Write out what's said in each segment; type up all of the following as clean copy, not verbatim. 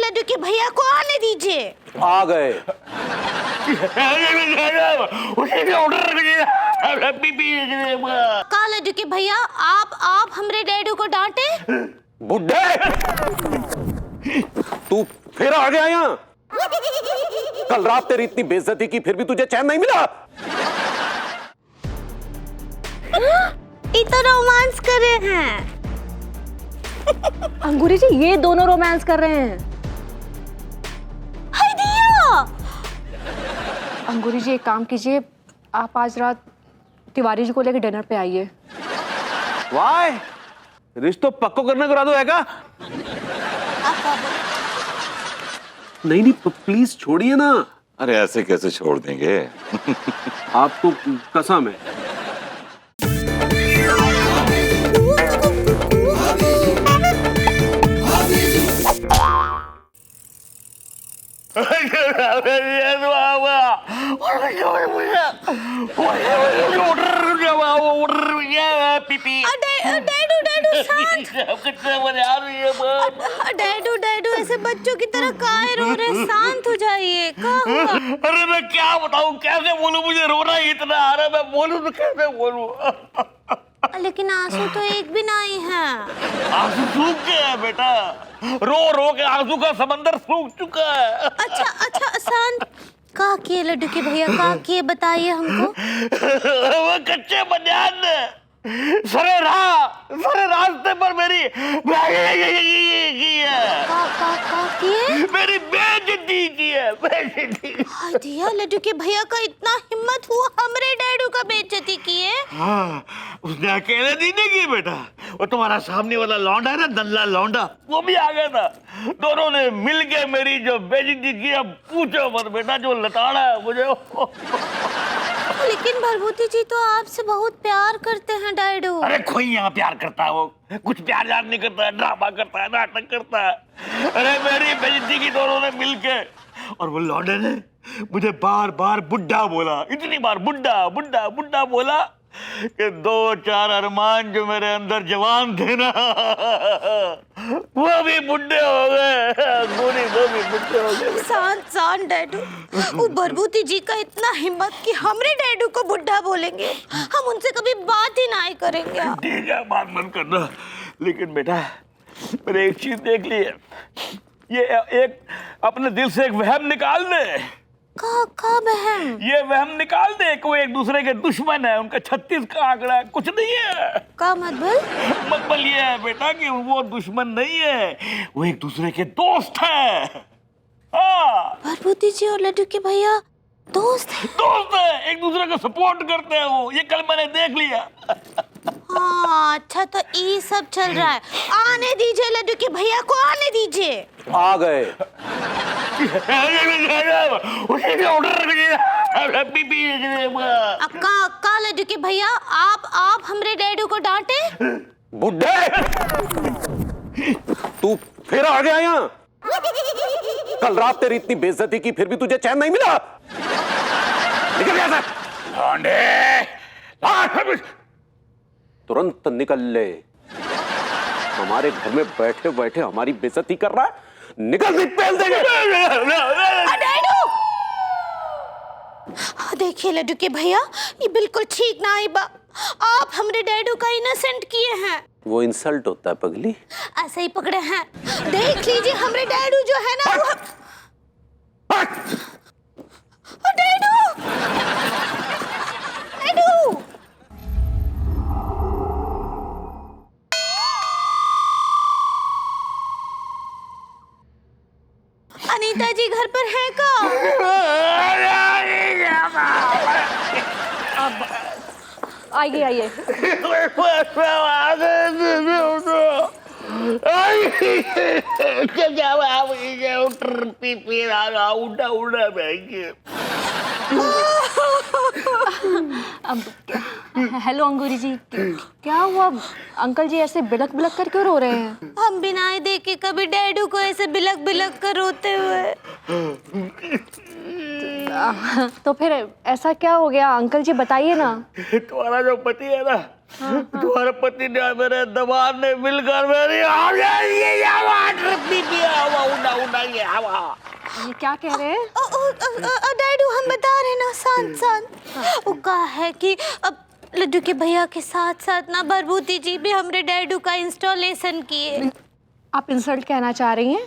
लड्डू के भैया को आने दीजिए। आ गए। का लड्डू के भैया आप हमरे डैडू को डांटे। बुड्ढे, तू फिर आ गया यहाँ। कल रात तेरी इतनी बेइज्जती की फिर भी तुझे चैन नहीं मिला। इतना रोमांस कर रहे हैं। अंगूरी जी, ये दोनों रोमांस कर रहे हैं। हाय दिया। अंगूरी जी, एक काम कीजिए, आप आज रात तिवारी जी को लेकर डिनर पे आइए। वाह, रिश्तो पक्को करने को रादो है का? नहीं प्लीज छोड़िए ना। अरे ऐसे कैसे छोड़ देंगे? आपको कसम है। डैडू ऐसे बच्चों की तरह काहे रो रहे? शांत हो जाइए। क्या हुआ? अरे मैं क्या बताऊं, कैसे बोलूं? मुझे रोना ही इतना आ रहा है, मैं बोलूं तो कैसे बोलूं? लेकिन आंसू तो एक भी नहीं है। आंसू सूख गया है बेटा, रो रो के आंसू का समंदर सूख चुका है। अच्छा शांत। का किए लड्डू के भैया, का किए बताइए हमको। वो कच्चे बनियान ने सारे रास्ते पर मेरी की है। का किए? मेरी बेइज्जती की है, बेइज्जती। हाय दिया, लड्डू के भैया का इतना हिम्मत हुआ हमरे डैडू का बेइज्जती किए। हाँ, उसने अकेले नहीं की बेटा, वो तुम्हारा सामने वाला लौंडा है ना, दल्ला लौंडा, वो भी आ गया था। दोनों ने मिलके मेरी जो बेइज्जती की, अब पूछो मत बेटा, जो लताड़ा है मुझे। लेकिन भरभूति जी तो आपसे बहुत प्यार करते हैं डैडू। अरे कोई यहाँ प्यार करता है? वो कुछ प्यार यार नहीं करता है, ड्रामा करता है, नाटक करता है। अरे मेरी बेइज्जती की दोनों ने मिलके, और वो लौंडे ने मुझे बार बार बुड्ढा बोला, इतनी बार बुड्ढा बुड्ढा बुड्ढा बोला कि 2-4 अरमान जो मेरे अंदर जवान थे ना, वो भी बुड्ढे हो गए। वो भी बुड्ढे हो गए। शांत डैडू। वो भरभूति जी का इतना हिम्मत कि हमरे डैडू को बुड्ढा बोलेंगे। हम उनसे कभी बात ही नहीं करेंगे। ठीक है, बात मत करना। लेकिन बेटा, मैंने एक चीज देख ली है, ये एक अपने दिल से एक वहम निकाल दे। का बहन? ये वहम निकाल दे कि वो एक दूसरे के दुश्मन है, उनका 36 का आंकड़ा है, कुछ नहीं है। का मतलब ये है बेटा कि वो दुश्मन नहीं है, वो एक दूसरे के दोस्त है। हाँ, भरभूति जी और लड्डू के भैया दोस्त है, एक दूसरे को सपोर्ट करते हैं। वो ये कल मैंने देख लिया। हाँ, अच्छा तो ये सब चल रहा है। आने दीजिए लड्डू के भैया को, आने दीजिए। आ गए। का लड्डू के भैया, आप हमरे डैडू को डांटे। बुड्ढे, तू फिर आ गया यहाँ। कल रात तेरी इतनी बेइज्जती की फिर भी तुझे चैन नहीं मिला। निकल यहाँ से। तुरंत निकल ले। हमारे घर में बैठे बैठे हमारी बेइज्जती कर रहा है। निकल, नहीं पेल देंगे। डैडू, देखिए लड्डू के भैया, ये बिल्कुल ठीक ना आई बा। आप हमरे डैडू का इनोसेंट किए हैं। वो इंसल्ट होता है पगली। ऐसे ही पकड़े हैं। देख लीजिए हमरे डैडू जो है ना, वो डैडू डैडू। अनीता जी घर पर है का? आइए। हेलो अंगूरी जी, क्या हुआ? अंकल जी ऐसे बिलक बिलक कर क्यों रो रहे हैं? हम बिना ही देखे कभी डैडू को ऐसे बिलक बिलक कर रोते हुए। तो फिर ऐसा क्या हो गया अंकल जी, बताइए ना। तुम्हारा जो पति है ना, तुम्हारे पति ने मेरे दमाद ने मिलकर मेरी ये क्या कह रहे हैं? डैडू हम बता रहे ना, शांत शांत। वो कहा है कि अब लड्डू के भैया के साथ साथ ना बरबूती जी भी हमरे डैडू का इंस्टॉलेशन किए। आप इंसल्ट कहना चाह रही हैं?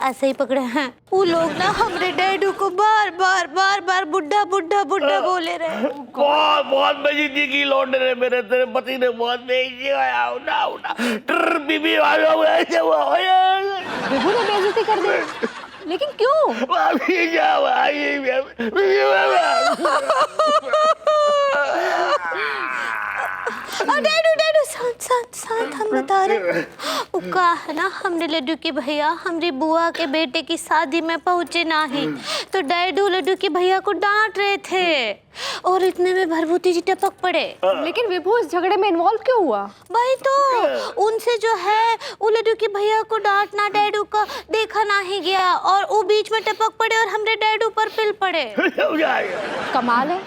ऐसे ही पकड़े हैं वो लोग ना हमरे डैडू को बार बार बुड्ढा बुड्ढा बुड्ढा बोले रहे। बहुत बहुत बेइज्जती की लौंडे ने मेरे, तेरे पति ने बहुत बेइज्जती किया। उठा उठा बीबी वालों ऐसे हुआ। विभू ने बेइज्जती कर दी, लेकिन क्यों? डैडू डैडू शांत शांत शांत, हम बता रहे। वो कहा है ना हमरे लड्डू के भैया हमरी बुआ के बेटे की शादी में पहुंचे नहीं, तो डैडू लड्डू के भैया को डांट रहे थे और इतने में भरभूति जी टपक पड़े। लेकिन विभू इस झगड़े में इन्वॉल्व क्यों हुआ? भाई तो उनसे जो है वो लड्डू के भैया को डांटना डैडू का देखा नहीं गया और वो बीच में टपक पड़े और हमरे डैडू पर पिल पड़े। कमाल है,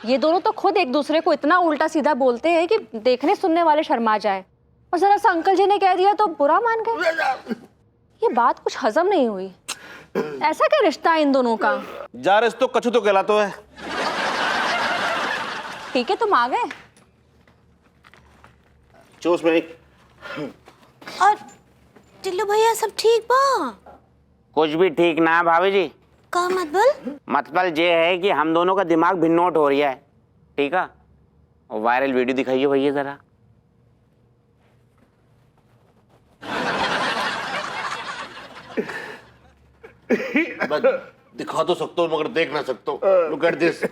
ये दोनों तो खुद एक दूसरे को इतना उल्टा सीधा बोलते हैं कि देखने सुनने वाले शर्मा जाए, और जरा सा अंकल जी ने कह दिया तो बुरा मान गए। ये बात कुछ हजम नहीं हुई। ऐसा क्या रिश्ता है इन दोनों का? जा रहे तो कछु तो कहलाता है। ठीक है, तुम आ गए। चूस में और टिल्लू भैया सब ठीक बा? कुछ भी ठीक ना है भाभी जी। का मतलब? मतलब ये है कि हम दोनों का दिमाग भिन्नोट हो रही है, ठीक है? और वायरल वीडियो दिखाइए भैया जरा। दिखा तो सकता हूँ मगर देख ना सकता हूँ। Look at this.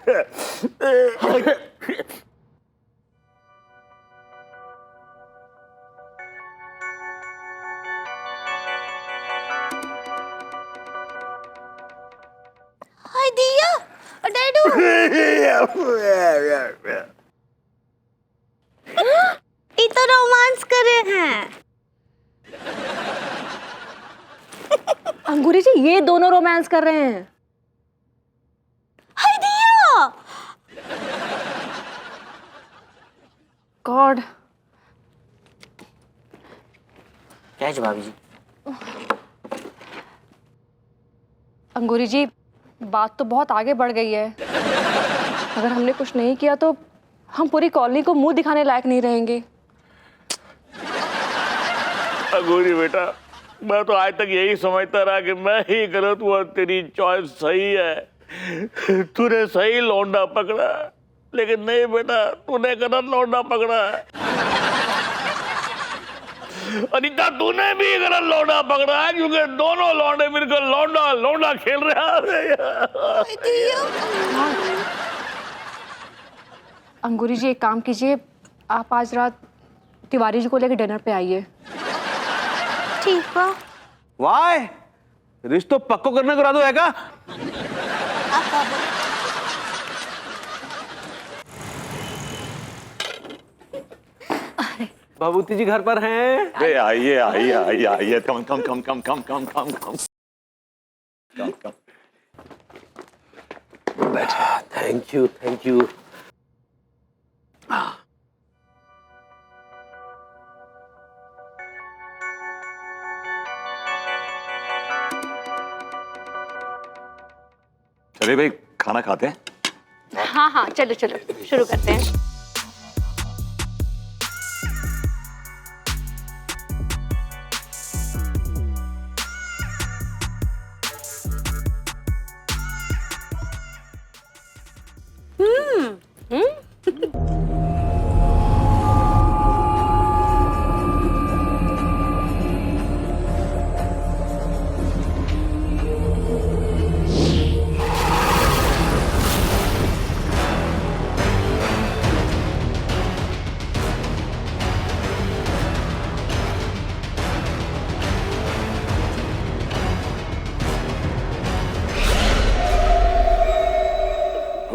हाय दिया और डैडू। ये तो रोमांस करे हैं। अंगूरी जी, ये दोनों रोमांस कर रहे हैं। हाय दिया। गॉड। क्या है भाभी जी? अंगूरी जी, बात तो बहुत आगे बढ़ गई है। अगर हमने कुछ नहीं किया तो हम पूरी कॉलोनी को मुंह दिखाने लायक नहीं रहेंगे। अगोरी बेटा, मैं तो आज तक यही समझता रहा कि मैं ही गलत हुआ, तेरी चॉइस सही है, तूने सही लौंडा पकड़ा। लेकिन नहीं बेटा, तूने गलत लौंडा पकड़ा है। अनीता, तूने भी गलत लौंडा पकड़ा है, क्योंकि दोनों लौंडे मिलकर लौंडा लौंडा खेल रहे हैं। अंगूरी जी, एक काम कीजिए, आप आज रात तिवारी जी को लेकर डिनर पे आइए। ठीक बा। वाह, रिश्तो पक्को करने करा दो है का? भभूति जी घर पर हैं? अरे आइए आइए आइए आइए, कम कम कम कम कम कम कम कम कम कम। बैठा। Thank you thank you. चलिए भाई, खाना खाते हैं। हाँ हाँ, चलो चलो शुरू करते हैं।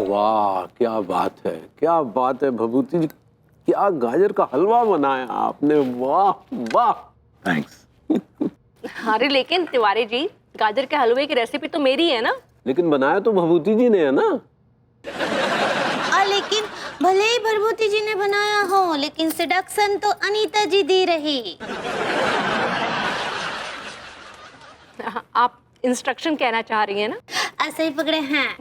वाह, क्या बात है, क्या बात है भभूति जी, क्या गाजर का हलवा बनाया आपने। वाह वाह। थैंक्स। अरे लेकिन तिवारी जी, गाजर के हलवे की रेसिपी तो मेरी है ना? लेकिन बनाया तो भभूति जी ने है ना। लेकिन भले ही भरभूति जी ने बनाया हो, लेकिन सेडक्शन तो अनीता जी दी रही। आप इंस्ट्रक्शन कहना चाह रही है ना? ऐसे ही पकड़े हैं।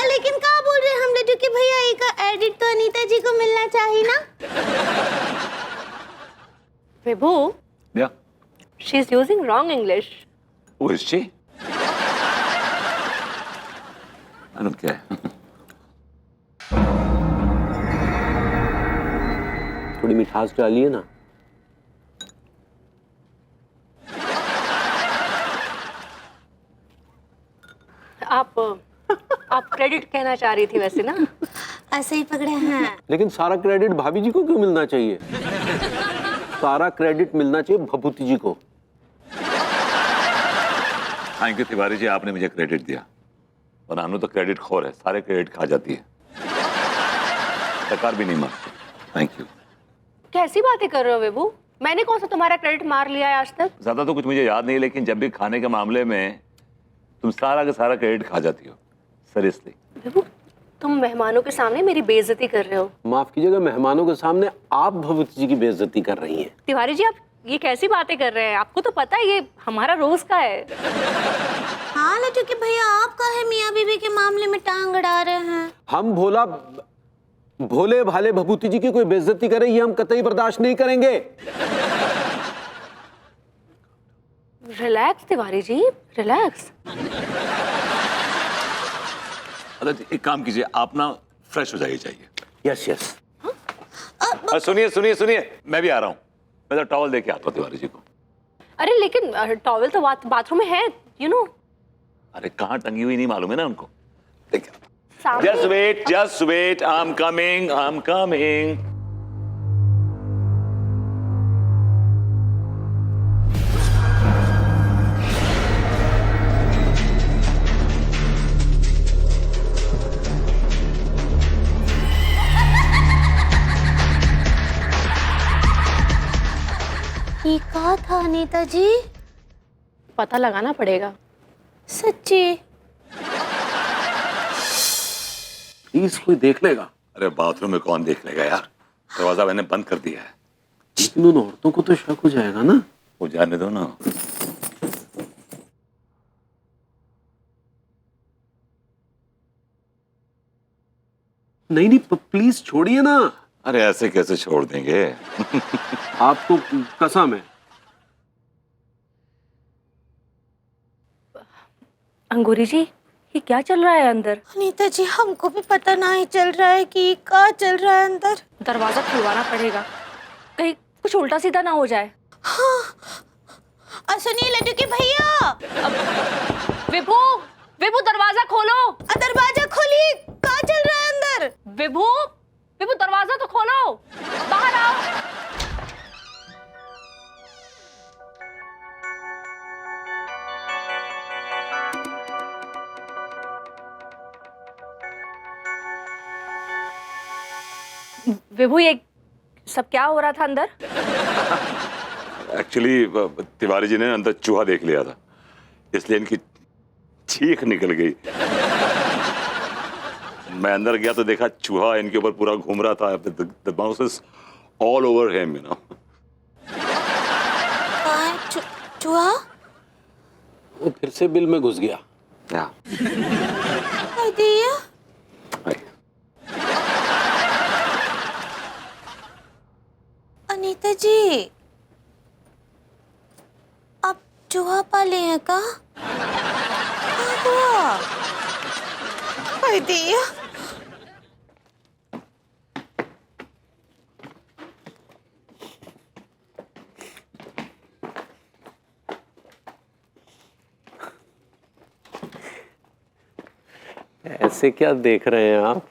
लेकिन कहाँ बोल रहे हैं हम लड्डू के भैया, एक एडिट तो अनीता जी को मिलना चाहिए ना? विभू, Yeah. She is using wrong English. Who is she? I don't care. थोड़ी मिठास डालिए ना। आप क्रेडिट कहना चाह रही थी वैसे ना? ऐसे ही पकड़े हैं। लेकिन सारा क्रेडिट भाभी जी को क्यों मिलना चाहिए? सारा क्रेडिट मिलना चाहिए भभूति जी को। थैंक यू तिवारी जी, आपने मुझे क्रेडिट दिया, और अनु तो क्रेडिट खोर है, सारे क्रेडिट खा जाती है, सरकार भी नहीं मारती। Thank you. कैसी बातें कर रहे हो विभू? मैंने कौन सा तुम्हारा क्रेडिट मार लिया है आज तक? ज्यादा तो कुछ मुझे याद नहीं, लेकिन जब भी खाने के मामले में तुम सारा का सारा क्रेडिट खा जाती हो। सीरियसली विभू, तुम मेहमानों के सामने मेरी बेइज्जती कर रहे हो। माफ कीजिएगा, मेहमानों के सामने आप भभूति जी की बेइज्जती कर रही हैं। तिवारी जी, आप ये कैसी बातें कर रहे हैं? आपको तो पता है ये हमारा रोज का है। हाँ लड्डू के भैया, आप काहे मियाँ बीबी के मामले में टांग अड़ा रहे हैं? हम भोले भाले भभूति जी की कोई बेइज्जती करे, ये हम कतई बर्दाश्त नहीं करेंगे। Relax Tiwari ji, relax. अच्छा एक काम कीजिए, आप ना फ्रेश हो जाइए, चाहिए। Yes yes. सुनिए सुनिए सुनिए, मैं भी आ रहा हूँ, मैं तो टॉवल दे के आता हूँ तिवारी जी को। अरे लेकिन टॉवल तो बाथरूम में है, यू नो। अरे कहाँ टंगी हुई नहीं मालूम है ना उनको। देखिए, सामने। just wait, I'm coming. ये कहा था अनीता जी? पता लगाना पड़ेगा। सच्ची? प्लीज कोई देख लेगा। अरे बाथरूम में कौन देख लेगा यार, दरवाजा मैंने बंद कर दिया है। लेकिन उन औरतों को तो शक हो जाएगा ना। वो जाने दो ना। नहीं नहीं, प्लीज छोड़िए ना। अरे ऐसे कैसे छोड़ देंगे? आपको कसम है। अंगूरी जी, ये क्या चल रहा है अंदर? अनीता जी, हमको भी पता नहीं चल रहा है कि क्या चल रहा है अंदर। दरवाजा खुलवाना पड़ेगा, कहीं कुछ उल्टा सीधा ना हो जाए। हाँ। सुनिए लड्डू के भैया। विभू, विभू दरवाजा खोलो। दरवाजा खोलिए, क्या चल रहा है अंदर? विभू, विभू दरवाजा तो खोलो, बाहर आओ। विभू, ये सब क्या हो रहा था अंदर? एक्चुअली तिवारी जी ने अंदर चूहा देख लिया था, इसलिए इनकी चीख निकल गई। मैं अंदर गया तो देखा चूहा इनके ऊपर पूरा घूम रहा था। The mouse is all over him, you know. चूहा? वो फिर से बिल में घुस गया। दिया? अनीता जी, आप चूहा पाले हैं का? दिया? ऐसे क्या देख रहे हैं आप?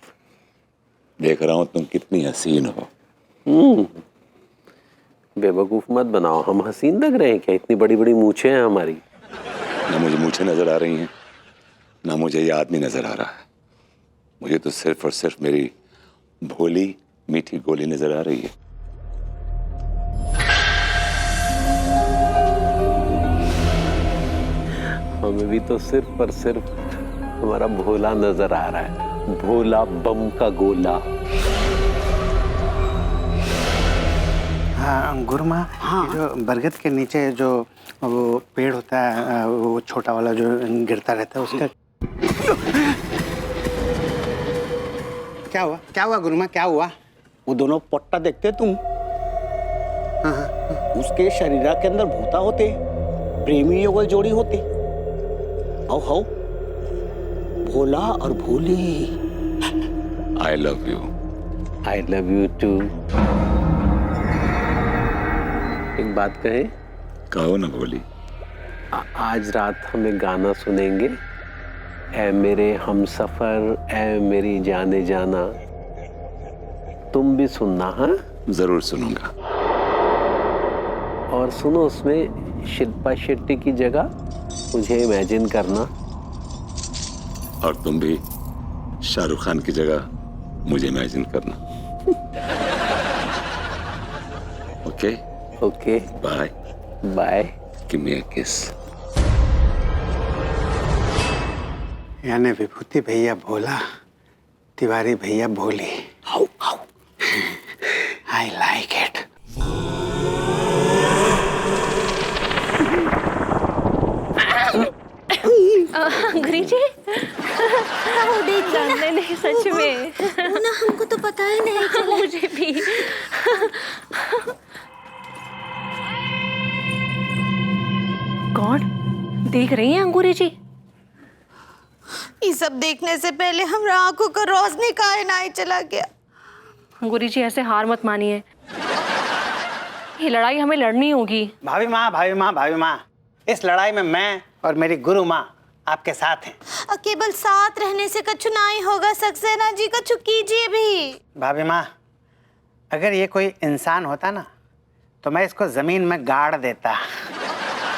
देख रहा हूँ तुम कितनी हसीन हो। बेवकूफ मत बनाओ, हम हसीन लग रहे हैं क्या? इतनी बड़ी बड़ी मूछें हैं हमारी। ना मुझे मूछें नजर आ रही हैं, ना मुझे ये आदमी नजर आ रहा है। मुझे तो सिर्फ और सिर्फ मेरी भोली मीठी गोली नजर आ रही है। हमें भी तो सिर्फ और सिर्फ हमारा भोला नजर आ रहा है, भोला बम का गोला। गुरुमा, ये जो बरगद के नीचे जो वो पेड़ होता है, वो छोटा वाला जो गिरता रहता है, उसका क्या हुआ गुरुमा, क्या हुआ? वो दोनों पट्टा देखते तुम? उसके शरीर के अंदर भूता होते, प्रेमी युगल जोड़ी होते। आओ भोला और Bholi. I love you. I love you too. एक बात कहे? कहो ना भोली। आज रात हमें गाना सुनेंगे, ऐ मेरे हमसफर, ऐ मेरी जाने जाना। तुम भी सुनना। हाँ, जरूर सुनूंगा। और सुनो, उसमें शिल्पा शेट्टी की जगह मुझे इमेजिन करना। और तुम भी शाहरुख खान की जगह मुझे इमेजिन करना। Okay okay, bye bye. Give me a kiss. यानी विभूति भैया भोला, तिवारी भैया भोली। I like it. अंग्रेजी जी? वो देखिए ना, नहीं सच में। वो ना हमको तो पता ही नहीं चला। मुझे भी। कौन देख रही हैं अंगूरी जी? ये सब देखने से पहले हमरा आंखों का रोशनी काहे नहीं चला गया। अंगूरी जी ऐसे हार मत मानिए, ये लड़ाई हमें लड़नी होगी। भाभी माँ, इस लड़ाई में मैं और मेरी गुरु माँ आपके साथ हैं। केवल साथ रहने से कछु नहीं होगा। सक्सेना जी कछु कीजिए भी। भाभी माँ, अगर ये कोई इंसान होता ना तो मैं इसको जमीन में गाड़ देता,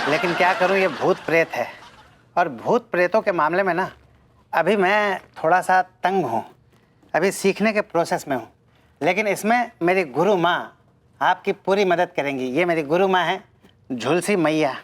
लेकिन क्या करूँ, ये भूत प्रेत है। और भूत प्रेतों के मामले में ना अभी मैं थोड़ा सा तंग हूँ, अभी सीखने के प्रोसेस में हूँ। लेकिन इसमें मेरी गुरु माँ आपकी पूरी मदद करेंगी। ये मेरी गुरु माँ है झुलसी मैया।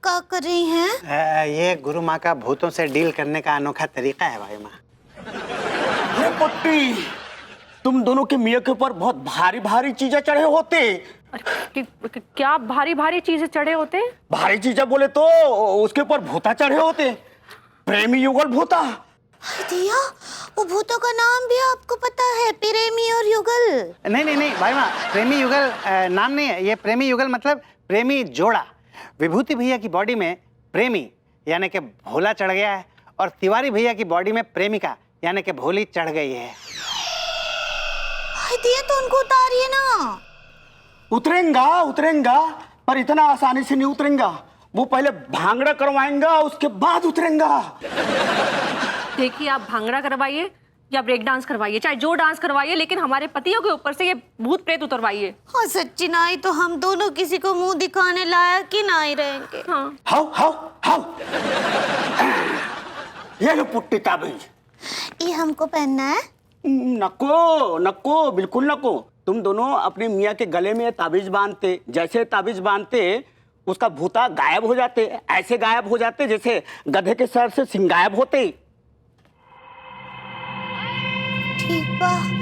का कर रही हैं? ये गुरु माँ का भूतों से डील करने का अनोखा तरीका है भाई माँ। अरे पट्टी, तुम दोनों के मियाँ के ऊपर बहुत भारी भारी चीजें चढ़े होते। क्या भारी भारी चीजें चढ़े होते? भारी चीजें बोले तो उसके ऊपर भूता चढ़े होते, प्रेमी युगल भूता। दिया, वो भूतों का नाम भी आपको पता है? प्रेमी और युगल? नहीं भाई माँ, प्रेमी युगल नाम नहीं है। ये प्रेमी युगल मतलब प्रेमी जोड़ा। विभूति भैया की बॉडी में प्रेमी यानी कि भोला चढ़ गया है, और तिवारी भैया की बॉडी में प्रेमिका यानी कि भोली चढ़ गई है। दिया, तो उनको उतारिए ना। उतरेंगा, पर इतना आसानी से नहीं उतरेंगा। वो पहले भांगड़ा करवाएंगा, उसके बाद उतरेंगा। देखिए, आप भांगड़ा करवाइए या ब्रेक डांस करवाइए, चाहे जो डांस करवाइए, लेकिन हमारे पतियों के ऊपर से ये भूत प्रेत उतरवाइए। हाँ सच्ची नाई, तो हम दोनों किसी को मुंह दिखाने लायक ही नहीं रहेंगे। हाँ। हाउ ये लो पुट्टी ताबीज। ये हमको पहनना है? नको, बिल्कुल नको। तुम दोनों अपने मियाँ के गले में ताबीज बांधते, जैसे ताबीज बांधते उसका भूता गायब हो जाते, ऐसे गायब हो जाते जैसे गधे के सर से सिंह गायब होते। ठीक बा।